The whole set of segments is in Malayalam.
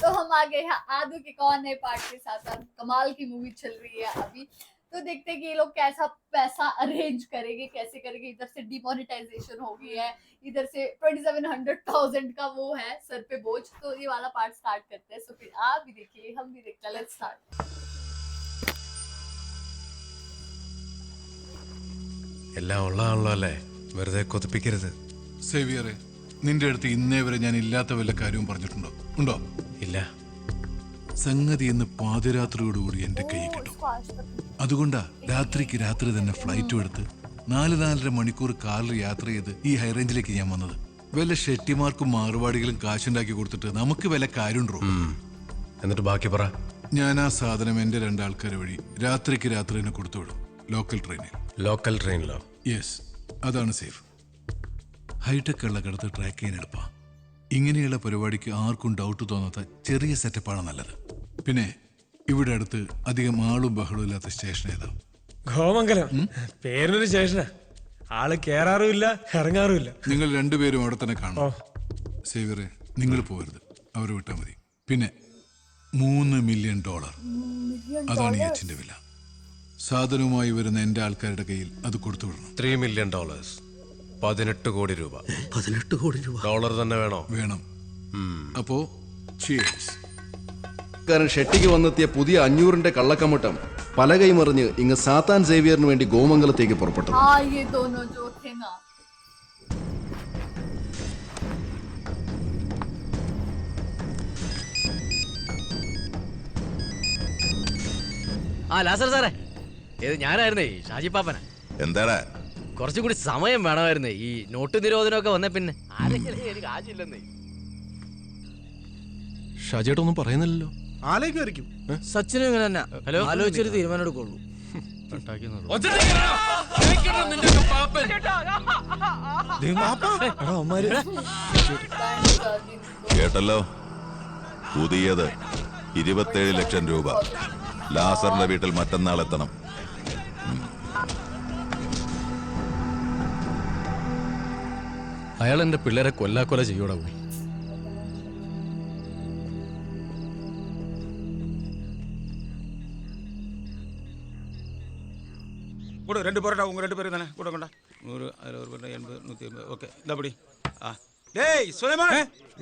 तो हम आ गए हैं आदू के कौन है पार्ट के साथ। अब कमाल की मूवी चल रही है अभी, तो देखते हैं कि ये लोग कैसा पैसा अरेंज करेंगे, कैसे करेंगे। इधर से डिमोनेटाइजेशन हो गई है, इधर से 2700,000 का वो है सर पे बोझ। तो ये वाला पार्ट स्टार्ट करते हैं। सो फिर आप भी देखिए, हम भी देखते हैं। Let's start. എല്ലാം ഉള്ളതാണല്ലോ അല്ലേ, വെറുതെ കൊതിപ്പിക്കരുത്. സേവിയറെ, നിന്റെ അടുത്ത് ഇന്നേ വരെ ഞാൻ ഇല്ലാത്ത വല്ല കാര്യവും പറഞ്ഞിട്ടുണ്ടോ? ഉണ്ടോ? ഇല്ല. സംഗതി എന്ന് പാതിരാത്രിയോടുകൂടി എന്റെ കൈ കിട്ടും. അതുകൊണ്ടാ രാത്രിക്ക് രാത്രി തന്നെ ഫ്ലൈറ്റും എടുത്ത് 4-4.5 മണിക്കൂർ കാറിൽ യാത്ര ചെയ്ത് ഈ ഹൈറേഞ്ചിലേക്ക് ഞാൻ വന്നത്. വല്ല ഷെട്ടിമാർക്കും മാറുപാടികളും കാശുണ്ടാക്കി കൊടുത്തിട്ട് നമുക്ക് വല്ല കാര്യമുണ്ടോ? എന്നിട്ട് ബാക്കി പറ. ഞാൻ ആ സാധനം എന്റെ 2 ആൾക്കാരെ വഴി രാത്രിക്ക് രാത്രി തന്നെ കൊടുത്തുവിടും. ലോക്കൽ ട്രെയിനിൽ. ലോക്കൽ ട്രെയിനിലോ? യെസ്, അതാണ് സേഫ്. ഹൈടെക് ഉള്ള കിടത്ത് ട്രാക്ക് ചെയ്യാൻ എളുപ്പാ. ഇങ്ങനെയുള്ള പരിപാടിക്ക് ആർക്കും ഡൗട്ട് തോന്നാത്ത ചെറിയ സെറ്റപ്പാണ് നല്ലത്. പിന്നെ ഇവിടെ അടുത്ത് അധികം ആളും ബഹളവും ഇല്ലാത്ത സ്റ്റേഷൻ ഏതാ? ഗോമംഗലം. പേരിനൊരു സ്റ്റേഷനാ. ആള് കേറാറുമില്ല ഇറങ്ങാറുമില്ല. നിങ്ങൾ രണ്ടുപേരും അവിടെ തന്നെ കാണും. സേവിയറെ, നിങ്ങൾ പോകരുത്, അവരെ വിട്ടാൽ മതി. പിന്നെ $3 മില്യൺ, അതാണ് ഈ അച്ഛന്റെ വില. സാധനവുമായി വരുന്ന എന്റെ ആൾക്കാരുടെ കയ്യിൽ അത് കൊടുത്തു വിടണം. $3 മില്യൺ, 18 കോടി രൂപ. 18 കോടി രൂപ ഡോളർ തന്നെ വേണോ? വേണം. അപ്പോ cheers. കാരണം ഷെട്ടിക്ക് വന്നെത്തിയ പുതിയ 500-ന്റെ കള്ളക്കമ്മട്ടം പലകൈ മറിഞ്ഞ് ഇങ്ങ് സാത്താൻ സേവിയറിന് വേണ്ടി ഗോമംഗലത്തേക്ക് പുറപ്പെട്ടു. ആ ലാസർ സാറേ, ഇത് ഞാനായിരുന്നേ, ഷാജി പാപ്പന. എന്താടാ? കുറച്ചുകൂടി സമയം വേണമായിരുന്നേ, ഈ നോട്ട് നിരോധനമൊക്കെ വന്നേ പിന്നെ ആരെങ്കിലും എനിക്ക് ആശയില്ലെന്നേ. ഷാജിയേട്ടൊന്നും പറയുന്നില്ലല്ലോ. ആലോചിക്കും. സച്ചിനും ഇങ്ങനെ തന്നെ. ഹലോ, ആലോചിച്ചൊരു തീരുമാനം എടുക്കുള്ളൂ. കേട്ടല്ലോ, പുതിയത് 27 ലക്ഷം രൂപ. ലാസറിന്റെ വീട്ടിൽ മറ്റന്നാൾ എത്തണം. അയാൾ എന്റെ പിള്ളേരെ കൊല്ലാക്കൊല ചെയ്യൂടാ പോയി. கூட 2 பேருடா, உங்க 2 பேரும் தானே கூட கொண்டா. 100, 60, 80, 150. ஓகே, இந்தபடி. டேய் சுலைமான்,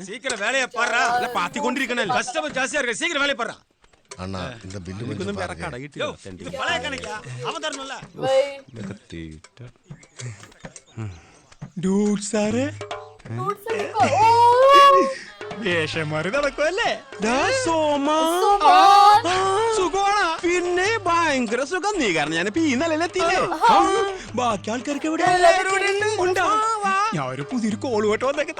சீக்கிரம் வேலைய பாறா. இல்ல பாத்தி கொண்டிருக்கனே, கஸ்டமர் ஜாஸ்தியா இருக்கு, சீக்கிரம் வேலைய பாறா. அண்ணா, இந்த பில்லு கொஞ்சம் இறக்காடா, இது பழைய கணக்கா, அவன் தரணும்ல. ഡൂഡ് സാറേ, വേഷമാറി നടക്കുമല്ലേ? സുഖമാണോ? പിന്നെ ഭയങ്കര സുഖം. നീ കാരണം ഞാൻ ഈ നിലയിലെത്തിയില്ലേ? ബാക്കി ആൾക്കാർക്ക് എവിടെ? ഞാൻ ഒരു പുതിയൊരു കോള് കേട്ടോ വന്നേക്ക്.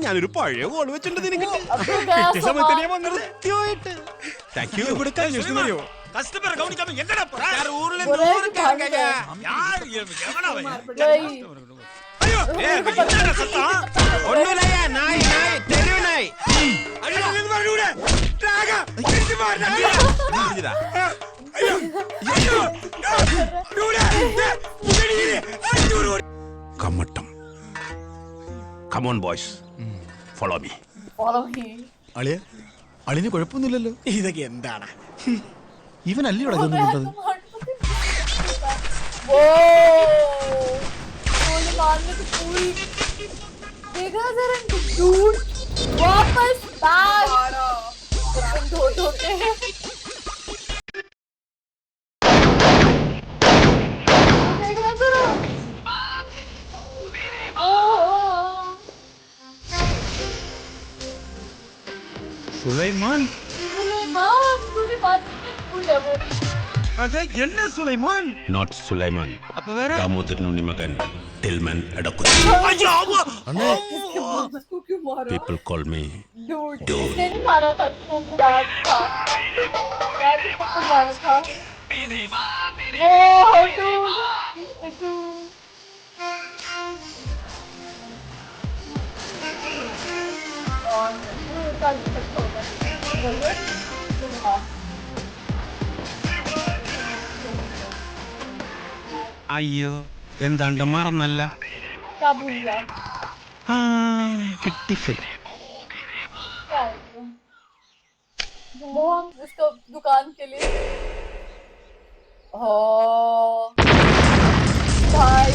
ഞാനൊരു പഴയ കോള് വെച്ചിട്ടുണ്ട് നിനക്ക്. കിട്ടിയ സമയത്ത് ഞാൻ വന്നത് കൃത്യമായിട്ട്. ഇവിടെ കഴിഞ്ഞോ കസ്റ്റമർ ഗൗണിക്കാമ എങ്ങടാ പോറാ? ഊരിലെ ഒന്നുമില്ല, നായി നായി തെരുവ് നായി. കമ്മട്ടം. Come on boys, follow me. അളിയ, അളിന് കുഴപ്പമൊന്നുമില്ലല്ലോ. ഇതൊക്കെ എന്താണ്? ഇവനല്ലേ തുടങ്ങുന്നത്? देखा जरा डूड वापस बैग धो धोते हैं। देखा जरा സുലൈമാൻ. पूरी बात भूल गया. അതെ, എന്നെ സുലൈമാൻ. Not Sulaiman. അപ്പൊ വേറെ ദാമോദരൻ ഉണ്ണിമകൻ ടിൽമൻ എടക്കുത്തി. क्यों मारा? People call me dude. नहीं मारा था, तुम डांस था. डांस को मारा था. ओह डूड. और कल तक होगा. അയ്യോ, എന്താണ്ട് മറന്നല്ല. क्या भूल गया? കിട്ടിഫിൽ. क्या मोहन उसका दुकान के लिए भाई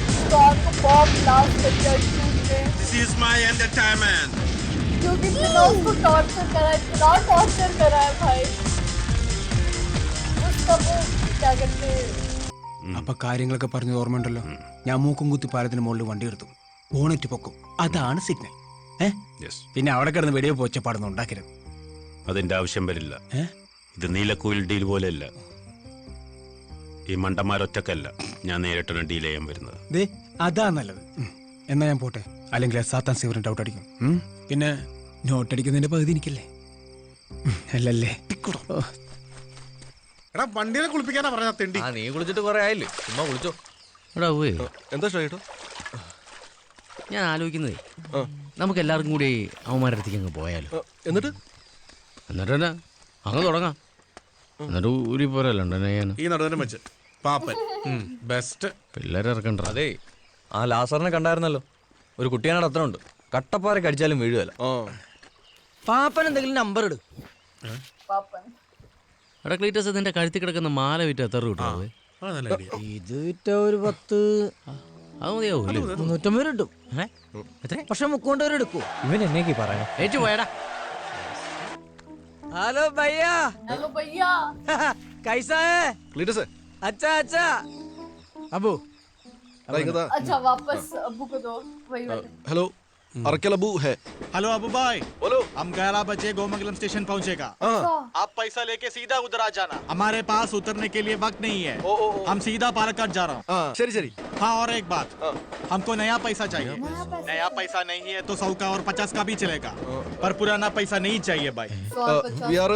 दुकान को बॉम्ब ब्लास्ट कर दिया ने This is my entertainment. क्योंकि इतना उसको टॉर्चर करा है भाई उसका वो क्या कहते हैं അപ്പൊ കാര്യങ്ങളൊക്കെ പറഞ്ഞത് ഓർമ്മയുണ്ടല്ലോ ഞാൻ മൂക്കും കുത്തി പാലത്തിന് മുകളിൽ വണ്ടി എടുത്തു ബോണറ്റ് പൊക്കും അതാണ് സിഗ്നൽ പിന്നെ അവിടെ കിടന്ന് വെടിയോ പോച്ചപ്പാടൊന്നും ഉണ്ടാക്കരുത് അതിന്റെ ആവശ്യം വരില്ല ഏ? ഇത് നീലക്കുയിൽ ഡീൽ പോലെയല്ല ഈ മണ്ടന്മാരൊറ്റക്കല്ല ഞാൻ നേരിട്ടാണ് ഡീൽ ചെയ്യാൻ വരുന്നത് ദേ അതാ നല്ലത് എന്നാ ഞാൻ പോട്ടെ അല്ലെങ്കിൽ ആ സാത്താൻ സേവറിന് ഡൗട്ട് അടിക്കും പിന്നെ നോട്ട് അടിക്കുന്നതിന്റെ പകുതി എനിക്കല്ലേ അല്ലല്ലേ ഓ. എടാ വണ്ടിയെ കുളിപ്പിക്കാനാ പറഞ്ഞ തെണ്ടി. ആ നീ കുളിച്ചിട്ട് കുറെ ആയില്ലേ ചുമ്മാ കുളിച്ചോ. എടാ പോയി എന്താ ഷൈട്ടോ? ഞാൻ ആലോചിക്കുന്നതേ നമുക്ക് എല്ലാവർക്കും കൂടി അവന്മാരുടെ അടുത്തേക്ക് അങ്ങ് പോയാലോ. എന്നിട്ട് എന്നാ അങ്ങ് തുടങ്ങാം. എന്നിട്ട് ഊരി പോരല്ലോ ഞാൻ ഈ നടുവനെ വെച്ച് പാപ്പൻ ബെസ്റ്റ് പിള്ളേരെ ഇറക്കണ്ട. അതെ ആ ലാസറിനെ കണ്ടായിരുന്നല്ലോ, ഒരു കുട്ടിയാണ് അത്ര ഉണ്ട്, കട്ടപ്പാറ കടിച്ചാലും വീഴുകയല്ല. പാപ്പൻ എന്തെങ്കിലും നമ്പർ ഇട്. पापन എടാ ക്ലീറ്റസ് നിന്റെ കഴുത്തിൽ കിടക്കുന്ന മാല വിറ്റ് എത്ര കിട്ടും? ഇത് വിറ്റ ഒരു 10 അത് മതിയാവൂല്ലേ? 350 കിട്ടും. പക്ഷെ 300 പേര് എടുക്കൂ. ഇവൻ എന്നേക്ക് പറയാ ഏറ്റു പോയടാ. ഹലോ ഭയ്യാ, हेलो भैया കൈസാ ഹേ? ക്ലീറ്റസേ, അച്ഛാ അച്ഛാ. അബു अच्छा वापस अब्बू को दो वही वाले ഹലോ അറക്കൽ അബു ഹേ. हेलो अबू भाई, बोलो। हम 11 बजे गोमंगलम स्टेशन पहुंचेगा। आप पैसा लेके सीधा उधर आ जाना, हमारे पास उतरने के लिए वक्त नहीं है। हम सीधा पालक्काड जा रहा हूँ। ശരി ശരി. हाँ और एक बात, हमको नया पैसा चाहिए। नया पैसा नहीं है तो 100 का और 50 का भी चलेगा, पर पुराना पैसा नहीं चाहिए भाई। വി ആർ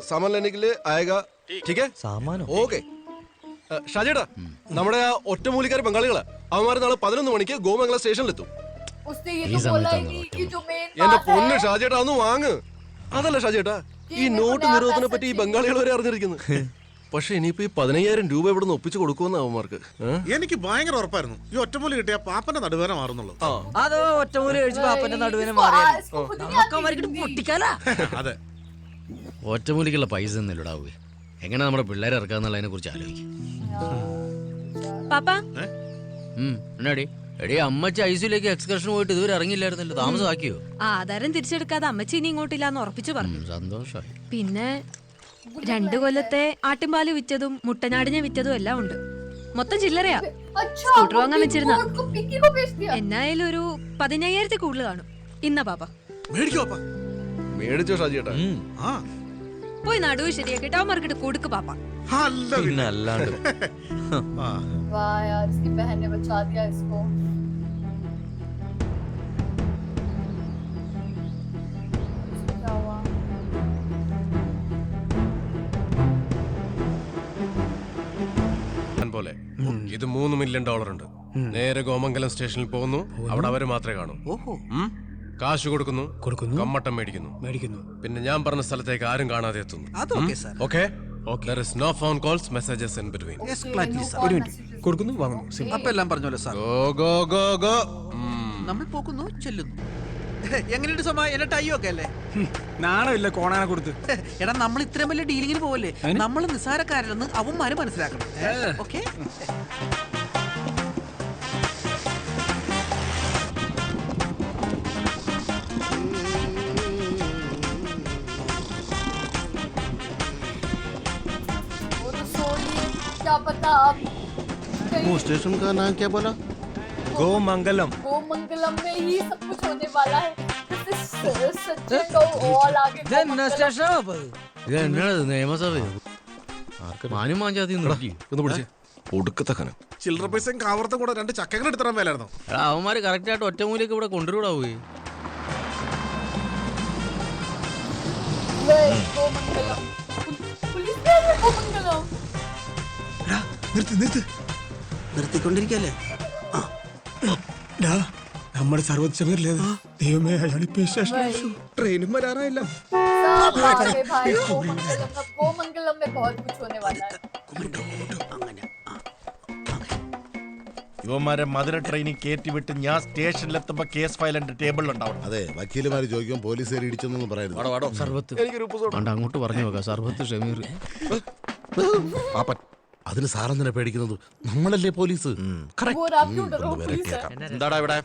സാമാൻ ലേനെ के लिए आएगा, ठीक है? സാമാനോ? ഓക്കെ. ഷാജേട്ടാ, നമ്മുടെ ആ ഒറ്റമൂലിക്കാർ ബംഗാളികളാ. അവന്മാർ നാളെ 11 മണിക്ക് ഗോമംഗലം സ്റ്റേഷനിലെത്തും. उसने ये तो बोला ही नहीं कि जो मेन എന്റെ बात പൊന്ന് है ഷാജേട്ടാ, ഒന്ന് വാങ്ങ്. അതല്ല ഷാജേട്ടാ, ഈ നോട്ട് നിരോധനത്തെ പറ്റി ഈ ബംഗാളികൾ വരെ അറിഞ്ഞിരിക്കുന്നു. പക്ഷെ ഇനിയിപ്പോ ഈ 15,000 രൂപ ഇവിടെ നിന്ന് ഒപ്പിച്ചു കൊടുക്കുമെന്ന് അവന്മാർക്ക്. എനിക്ക് ഭയങ്കര ഉറപ്പായിരുന്നു ഈ ഒറ്റമൂലി കിട്ടിയ പാപ്പന്റെ നടുവേന മാറുന്നുള്ളൂ. അതോ ഒറ്റമൂലി കഴിച്ച് പാപ്പന്റെ നടുവിനെ इसको മാറിയത്. इसको खुद ही നമുക്ക് आती അവർക്ക് हिंदी। പൊട്ടിക്കാലാ. അതെ, ഒറ്റമൂലിക്കുള്ള പൈസ ഒന്നും ഇടാവേ. എങ്ങനെ നമ്മുടെ പിള്ളേരെ ഇറക്കാന്നുള്ളതിനെ കുറിച്ച് ആലോചിക്കും. പാപ്പാ എന്നാടി എടി അമ്മച്ചി ഐസിയിലേക്ക് എക്സ്കർഷൻ പോയിട്ട് ഇതുവരെ ഇറങ്ങിയില്ലായിരുന്നല്ലോ, താമസമാക്കിയോ? ആധാരം തിരിച്ചെടുക്കാതെ അമ്മച്ചി ഇനി ഇങ്ങോട്ടില്ലാന്ന് ഉറപ്പിച്ചു പറഞ്ഞു. സന്തോഷമായി. പിന്നെ 2 കൊല്ലത്തെ ആട്ടിൻപാല് വിറ്റതും മുട്ടനാടിനെ വിറ്റതും എല്ലാം ഉണ്ട്. മൊത്തം ചില്ലറയാ. अच्छा स्कूटर वांगा में चिरना। को पिक्की को बेच दिया। എന്നായാലും ഒരു 15,000 കൂടുതൽ കാണും. ഇന്നാ പാപ്പ മേടിക്കോ പാപ്പ? മേടിച്ചോ ഷാജേട്ടാ? ആ പോയി നടുവ് ശരിയാക്കിട്ട് അവന്മാർക്കിട്ട് കൊടുക്ക് പാപ്പ. അല്ല പിന്നെ അല്ലാണ്ട്. वाह यार, इसकी बहन ने बचा दिया इसको। इसको क्या हुआ? പോലെ ഇത് $3 മില്യൺ ഉണ്ട്. നേരെ ഗോമംഗലം സ്റ്റേഷനിൽ പോകുന്നു. അവിടെ അവര് മാത്രമേ കാണൂ. കാശ് കൊടുക്കുന്നു, കമ്മട്ടം മേടിക്കുന്നു. പിന്നെ ഞാൻ പറഞ്ഞ സ്ഥലത്തേക്ക് ആരും കാണാതെ എത്തുന്നു. Okay? There is no phone calls, messages in between. ഒരു മിനിറ്റ് കൊടുക്കുന്നു വാങ്ങുന്നു. അപ്പൊ എല്ലാം പറഞ്ഞോല്ലോ സാർ. Go. നമ്മൾ പോകുന്നു, ചെല്ലുന്നു. എങ്ങനെയുണ്ട് സമയ എന്നെ ടൈയോ ഒക്കെ അല്ലേ? നാണമില്ല കോണാനെ കൊടുത്ത്. എടാ നമ്മൾ ഇത്രയും വലിയ ഡീലിങ്ങിന് പോവല്ലേ, നമ്മൾ നിസ്സാരക്കാരില്ലെന്ന് അവന്മാര് മനസ്സിലാക്കണം. ഓക്കെ? वो तो सोइए, क्या पता अब वो स्टेशन का नाम क्या बोला? ഗോമംഗലം. गोमंगलम में ही सब कुछ होने वाला है। सच्चे को और आगे ഇത് എന്നാണ് നിയമസഭയോ? മാനും മാഞ്ചാതി ഒന്ന് പിടിച്ചേ. ഒടുക്കത്തെ കനം. ചില്ലറ പൈസയും കാവർത്തും കൂടെ 2 ചക്കങ്ങൾ എടുത്തിടാൻ മേലായിരുന്നു. അവന്മാര് കറക്റ്റ് ആയിട്ട് ഒറ്റമൂലിയൊക്കെ ഇവിടെ കൊണ്ടുവരാവേ. गोमंगलम पुलिस ने गोमंगलम നിർത്തിക്കൊണ്ടിരിക്കല്ലേ? നമ്മുടെ സർവ്വ സമീറില്ലേ ദൈവമേ അയാളിപ്പോ ട്രെയിനും വരാറായില്ല. सब आगे भाई। गोमंगलम में बहुत कुछ होने वाला है। യുവമാരെ മധുര ട്രെയിനിൽ കയറ്റി വിട്ട് ഞാൻ സ്റ്റേഷനിലെത്തുമ്പോ കേസ് ഫയൽ എന്റെ ടേബിളിലുണ്ടാവും. അതെ വക്കീലുമാര് ചോദിക്കും പോലീസുകാർ ഇടിച്ചെന്നൊന്നും പറയുന്നു. സർബത്ത് അങ്ങോട്ട് പറഞ്ഞു നോക്കാം. സർബത്ത് ഷമീർ പാപ്പൻ അതിന് സാറെന്തിനാ പേടിക്കുന്നത്? നമ്മളല്ലേ പോലീസ്. वो आप क्यों डरो पुलिस है? എന്താടാ ഇവിടെ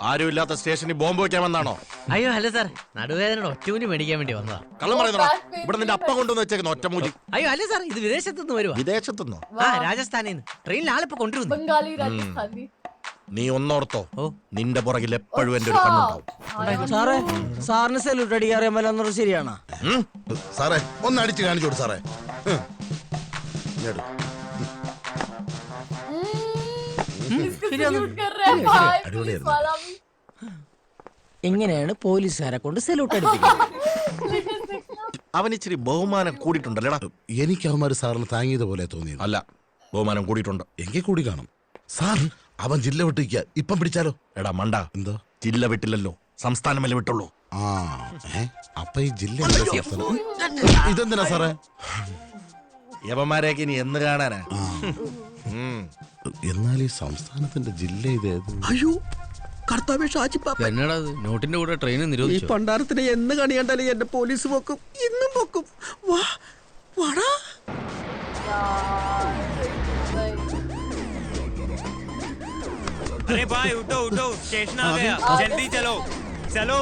ആരും ഇല്ലാത്ത സ്റ്റേഷനിൽ ബോംബ് വെക്കാൻ വന്നാണോ? അയ്യോ അല്ല സാർ, നടുവേദന ഒറ്റമൂലി മേടിക്കാൻ വേണ്ടി വന്നതാ. കള്ളം പറയുന്നോ? ഇവിടെ നിന്റെ അപ്പ കൊണ്ടുവന്ന് വെച്ചേക്കുന്ന ഒറ്റമൂലി. അയ്യോ അല്ല സാർ, ഇത് വിദേശത്തുനിന്ന് വരുവാ. വിദേശത്തുനിന്നോ? ആ രാജസ്ഥാനിൽ നിന്ന് ട്രെയിനിൽ ആളിപ്പോ കൊണ്ടുവരുന്നു. बंगाली राजस्थानी നീ ഒന്നോർത്തോ, നിന്റെ പുറകിൽ എപ്പോഴും എന്റെ ഒരു കണ്ണുണ്ടാവും. സാറേ, സാറിന് സെല്യൂട്ട് അടിക്കാറിയാൻ മേലെന്നത് ശരിയാണോ? സാറേ ഒന്ന് അടിച്ച് കാണിച്ചോട് സാറേ. इसको सल्यूट कर रहे हैं भाई पुलिस वाला भी. എങ്ങനെയാണ് പോലീസുകാരെ കൊണ്ട് സെല്യൂട്ട് അടിപ്പിക്കുന്നത്? അവൻ ഇച്ചിരി ബഹുമാനം കൂടിയിട്ടുണ്ടല്ലേടാ. എനിക്ക് അവന്മാര് സാറിന് താങ്ങിയത് പോലെ തോന്നിയത്. അല്ല, ബഹുമാനം കൂടിയിട്ടുണ്ട്. എങ്കിൽ കൂടി കാണും. സാർ അവൻ ജില്ല വിട്ടിരിക്കുക. ഇപ്പം പിടിച്ചാലോ? എടാ മണ്ട, എന്തോ ജില്ല വിട്ടില്ലല്ലോ, സംസ്ഥാനമല്ലേ വിട്ടുള്ളൂ. ആ അപ്പൊ ഈ ജില്ല ഇതെന്തിനാ സാറേ? യവന്മാരെയൊക്കെ ഇനി എന്ന് കാണാനാ? എന്നാൽ ഈ സംസ്ഥാനത്തിന്റെ ജില്ല ഇതേത്? അയ്യോ കർത്താവേ ഷാജി പാപ്പ, എന്നടാ നോട്ടിന്റെ കൂടെ ട്രെയിൻ ഈ നിരോധിച്ചു. പണ്ടാരത്തിന് എന്ന് കണി കണ്ടാലും എന്റെ പോലീസ് പൊക്കും, ഇന്നും പൊക്കും. വാ വാടാ. अरे भाई उठो उठो, स्टेशन आ गया, जल्दी चलो चलो.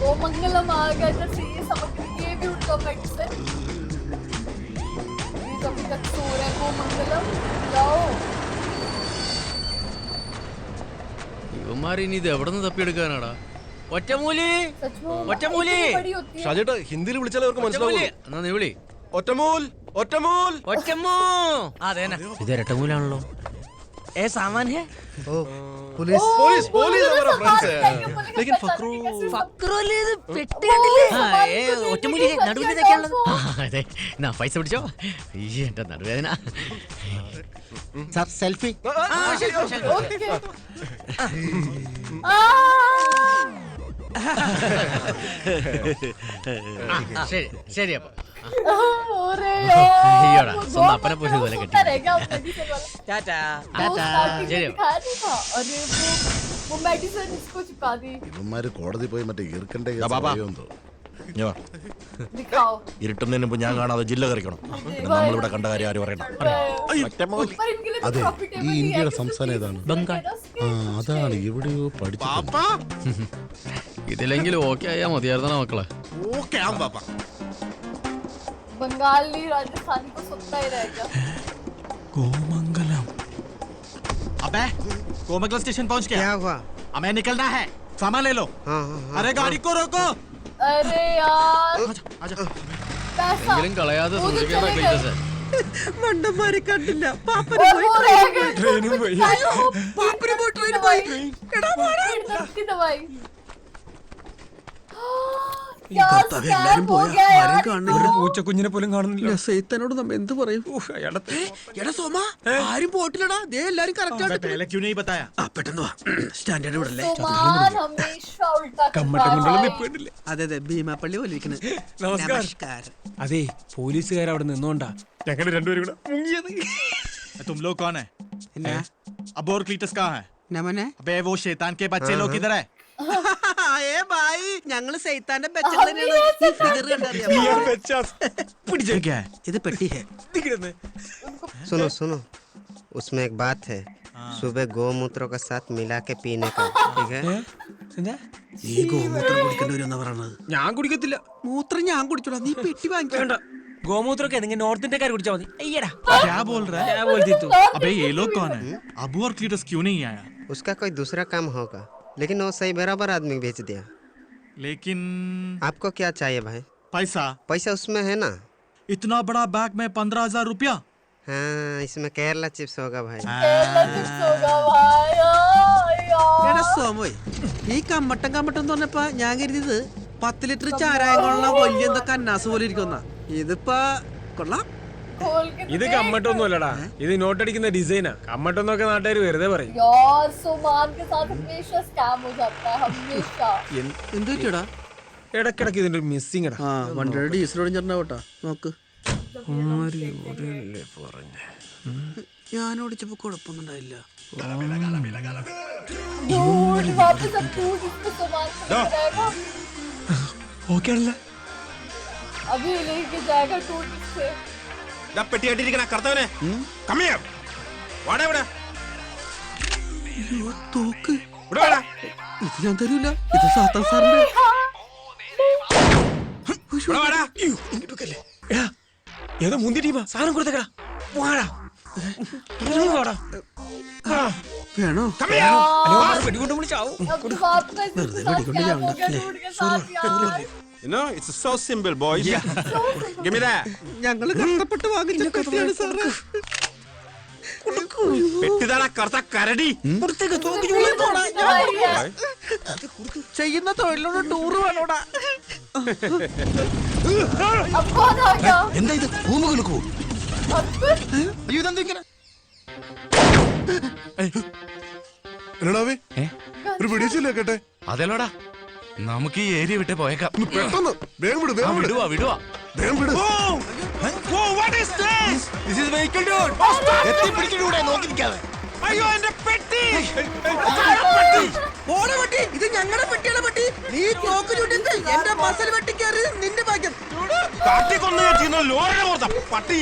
वो मंगलम आ गया जैसे ये समझ ये भी उठो बेड से. ये तो अभी तक सो रहे हैं. वो मंगलम जाओ. ഇവന്മാർ ഇനി ഇത് എവിടെ നിന്ന് തപ്പിയെടുക്കാനാടാ? ഒറ്റമൂലി, सच में ഒറ്റമൂലി. इतनी बड़ी होती है. ഷാജേട്ടാ ഹിന്ദിയിൽ വിളിച്ചാലേ അവർക്ക് മനസ്സിലാവൂ. എന്നാ നീ വിളി. ഒറ്റമൂൽ ഒറ്റമൂൽ ഒറ്റമൂ. അതേനാ, ഇത് ഇരട്ടമൂലാണല്ലോ. ഏ സാമാൻ ഹേ? पुलिस पुलिस पुलिस हमारा फ्रेंड्स है. लेकिन फकरू ഫക്രുല്ലേ ഇത് പെട്ടി കണ്ടില്ലേ? ആ ഏ ഒറ്റമൂലി നടുവിൽ ഇതൊക്കെയാണല്ലോ. അതെ, നാ പൈസ പിടിച്ചോ. ഈ എന്റെ നടുവേദന. Sir selfie. ओके. ശരി ശരി അപ്പൊ. अरे അയ്യോടാ, यार സ്വന്തം അപ്പനെ പോലെ ഇതുപോലെ കെട്ടി. रहेगा मेडिसिन वाला. ടാറ്റാ. वो starting ശരി में दिखाया नहीं था. अरे वो मेडिसिन इसको चिपका दी. ഇവന്മാര് കോടതി പോയി മറ്റേ ഈർക്കന്റെ ബാബാ. എന്തോ दिखाओ. ഇരുട്ടുന്നതിന് മുമ്പ് ഞാൻ കാണാതെ ജില്ല കറിക്കണം. നമ്മളിവിടെ കണ്ട കാര്യം ആരും അറിയണം. ഒറ്റമൂലി. पर इनके लिए तो അതെ प्रॉफिटेबल ഈ ही है. ഇന്ത്യയുടെ സംസ്ഥാനം ഏതാണ്? ബംഗാൾ. ആ അതാണ് എവിടെയോ പഠിച്ചു. ഇതിലെങ്കിലും ഓക്കെ ആയാ മതിയായിരുന്ന മക്കളെ. ഓക്കേ ആം ബാബാ. बंगाली राजस्थानी को सुनता ही रहेगा. കോമംഗലം. अबे कोमगल स्टेशन पहुंच गया. क्या हुआ? हमें निकलना है, सामान ले लो. अरे गाड़ी को रोको. अरे यार आजा. पैसा എങ്കിലും കളയാതെ वो तो സൂക്ഷിക്കേണ്ട चले ക്ലീറ്റസേ. മണ്ടന്മാരെ കണ്ടില്ല. പാപ്പന് और പോയി वो रह गए. ട്രെയിനും പോയി. പാപ്പന് പോയി ട്രെയിൻ പോയി. എടാ വാടാ. की दवाई. क्या കർത്താവേ, scam എല്ലാരും हो പോയാ गया ആരും यार. കാണുന്നില്ല. പൂച്ചക്കുഞ്ഞിനെ പോലും കാണുന്നില്ല. സൈത്തനോട് നമ്മ എന്ത് പറയും? അയാളെ എടാ സോമ, ആരും പോയിട്ടില്ലടാ. ദേ എല്ലാരും കറക്റ്റ് ആയിട്ട്. पहले क्यों नहीं बताया? പെട്ടെന്ന് വാ. സ്റ്റാൻഡേർഡ് വിടല്ലേ? सुमान हमेशा उल्टा കമ്മട്ടം करता കൊണ്ടുള്ള है. നിൽപ്പുണ്ടല്ലേ. അതെ അതെ ഭീമാപ്പള്ളി പോലെ ഇരിക്കണേ. നമസ്കാരം. അതെ പോലീസുകാർ അവിടെ നിന്നോണ്ടാ ഞങ്ങൾ രണ്ടുപേരും കൂടെ മുങ്ങിയത്. तुम लोग कौन है? എന്നാ अब और क्लीटस कहाँ है? നമനെ अबे वो शैतान के बच्चे लोग किधर है? ഏ ബായി, ഞങ്ങള് സൈത്താന്റെ ബെച്ചകൾ തന്നെയാണ്. ഈ ഫിഗർ കണ്ടറിയാം. क्या है? ഇത് പെട്ടി ഹേ. सुनो सुनो, उसमें एक बात है. सुबह गौमूत्र के साथ मिला के पीने का, ठीक है? നീ ഗോമൂത്രം കുടിക്കേണ്ടവരെന്നാ പറയണത്. ഞാൻ കുടിക്കത്തില്ല. മൂത്രം ഞാൻ കുടിച്ചോളാം. നീ പെട്ടി വാങ്ങിക്കണ്ട. ഗോമൂത്രമൊക്കെ നിങ്ങൾ നോർത്ത് ഇന്ത്യക്കാർ കുടിച്ചാൽ മതി. അയ്യടാ क्या बोल रहा है? ഞാൻ बोलती तू. अबे ये लोग कौन है? अबू और क्लीटस क्यों नहीं आया? उसका कोई दूसरा काम होगा, लेकिन वो सही बराबर आदमी भेज दिया. लेकिन आपको क्या चाहिए भाई? पैसा पैसा उसमें है ना? इतना बड़ा बैग में 15,000 रुपया. हाँ, इसमें केरला चिप्स होगा भाई. केरला चिप्स होगा भाई. यार എടാ സോമോയ്, ഈ കമ്മട്ടം എന്ന് പറഞ്ഞപ്പോ ഞാൻ കരുതിയത് 10 ലിറ്റർ ചാരായം കൊള്ള വലിയ എന്തൊക്കെ അന്നാസ് പോലെ ഇരിക്കുന്ന. ഇതിപ്പോ കൊള്ളാം. खोल के ഇത് കമ്മട്ടൊന്നുമല്ലടാ, ഇത് നോട്ടടിക്കുന്ന ഡിസൈനാ. കമ്മട്ടൊന്നൊക്കെ നാട്ടുകാർ വെറുതെ പറയും. यार सुमान के साथ हमेशा स्कैम हो जाता है हमेशा. എന്ത് പറ്റിയടാ? ഇടക്കിടക്ക് ഇതിന്റെ ഒരു മിസ്സിംഗ് ഇടാ. ആ വണ്ടിയുടെ ഡീസൽ ഒടിഞ്ഞിട്ടുണ്ടാവട്ടാ. നോക്ക്. ഞാൻ ഓടിച്ചപ്പോ കുഴപ്പമൊന്നും ഉണ്ടായില്ല. Dude, वापस अब टूट इसको सामान खरीद जाएगा ഓക്കെ ആണല്ലേ? अभी लेके जाएगा टूट इससे പെട്ടി കെട്ടിയിരിക്കണ കർത്തവനെ കമ്മിയ വാടാ ഇവിടെ അയ്യോ, തോക്ക് ഇവിടെ വാടാ. ഇത് ഞാൻ തരൂല. ഇത് സാത്താൻ സാറിന്റെ. ഇവിടെ വാടാ. എടാ ഏതോ മുന്തി ടീമാ സാധനം കൊടുത്തേക്കടാ വാടാ വേണോ? വെടികൊണ്ട് വിളിച്ചാവും अब तो वापस इसके साथ क्या हो गया टूट के साथ यार You know, it's so simple, boys. Give me that. ഞങ്ങള് കഷ്ടപ്പെട്ട് വാങ്ങിച്ച പെട്ടിയാണ് സാറേ. പെട്ടിതാടാ കറുത്ത കരടി. ചെയ്യുന്ന തൊഴിലോട് ടൂറ് വേണോടാ. अब कौन आ गया എന്താ ഇത് ഭൂമി കുലുക്കൂ അയ്യോ ഇതെന്താ ഇങ്ങനെ? എന്നടാവേ ഒരു പിടിച്ചില്ലേ കേട്ടെ അതെല്ലോടാ നമുക്ക് ഈ ഏരിയ വിട്ടേ പോയേക്കാം. പെട്ടെന്ന് വേഗം വിട് വേഗം വിട് വിടുവാ വേഗം വിട്. Oh, what is this? This is vehicle dude. എത്തി പിടിച്ചിട്ടൂടെ നോക്കി നിൽക്കാതെ. അയ്യോ എന്റെ പെട്ടി. ഓടെ പെട്ടി, ഇത് ഞങ്ങളുടെ പെട്ടിയാണ് പെട്ടി. നീ തോക്ക് ചൂട്ടിട്ട് എന്റെ മസൽ വെട്ടിക്കയറി നിന്റെ ഭാഗ്യം. കാട്ടിക്കൊന്നു ചെയ്യുന്ന ലോറിയുടെ പുറത്താ പട്ടി.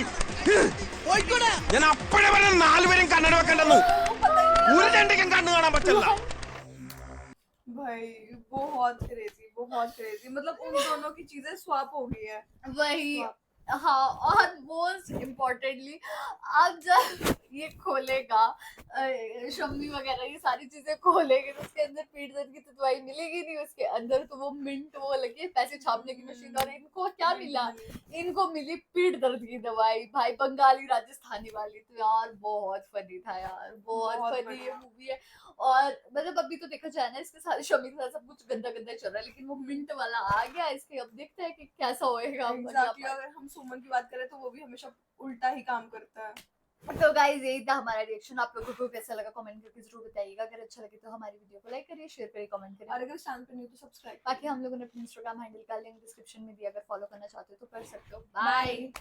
ഞാൻ അപ്പോഴേ പറഞ്ഞ 4 പേരും കണ്ണട വെക്കണ്ടെന്നു. ഒരു രണ്ടിക്കും കണ്ണു കാണാൻ പറ്റില്ല. भाई बहुत क्रेजी मतलब उन दोनों की चीजें स्वैप हो गई है वही हाँ और मोस्ट इम्पोर्टेंटली आप जब ये खोलेगा शम्मी वगैरह ये सारी चीजें खोलेंगे तो उसके अंदर पीठ दर्द की तो दवाई मिलेगी नहीं उसके अंदर तो वो मिंट वो लगी पैसे छापने की मशीन और इनको क्या मिला इनको मिली पीठ दर्द की दवाई भाई बंगाली राजस्थानी वाली तो यार बहुत फनी था यार बहुत फनी ये मूवी है और मतलब अभी तो देखा जाए ना इसके साथ शम्मी के साथ सब कुछ गंदा गंदा चल रहा है लेकिन वो मिंट वाला आ गया इसके अब देखते हैं कि कैसा होएगा Exactly, अगर हम सुमन की बात करें तो वो भी हमेशा उल्टा ही काम करता है तो गाइस यही था हमारा रिएक्शन आप लोगों को कैसा लगा कमेंट करके जरूर बताइएगा अगर अच्छा लगे तो हमारी वीडियो को लाइक करिए शेयर करिए कमेंट करिए और अगर चैनल पे नहीं तो सब्सक्राइब बाकी हम लोगों ने अपने इंस्टाग्राम हैंडल का लिंक डिस्क्रिप्शन में दिया अगर फॉलो करना चाहते हो तो कर सकते हो बाय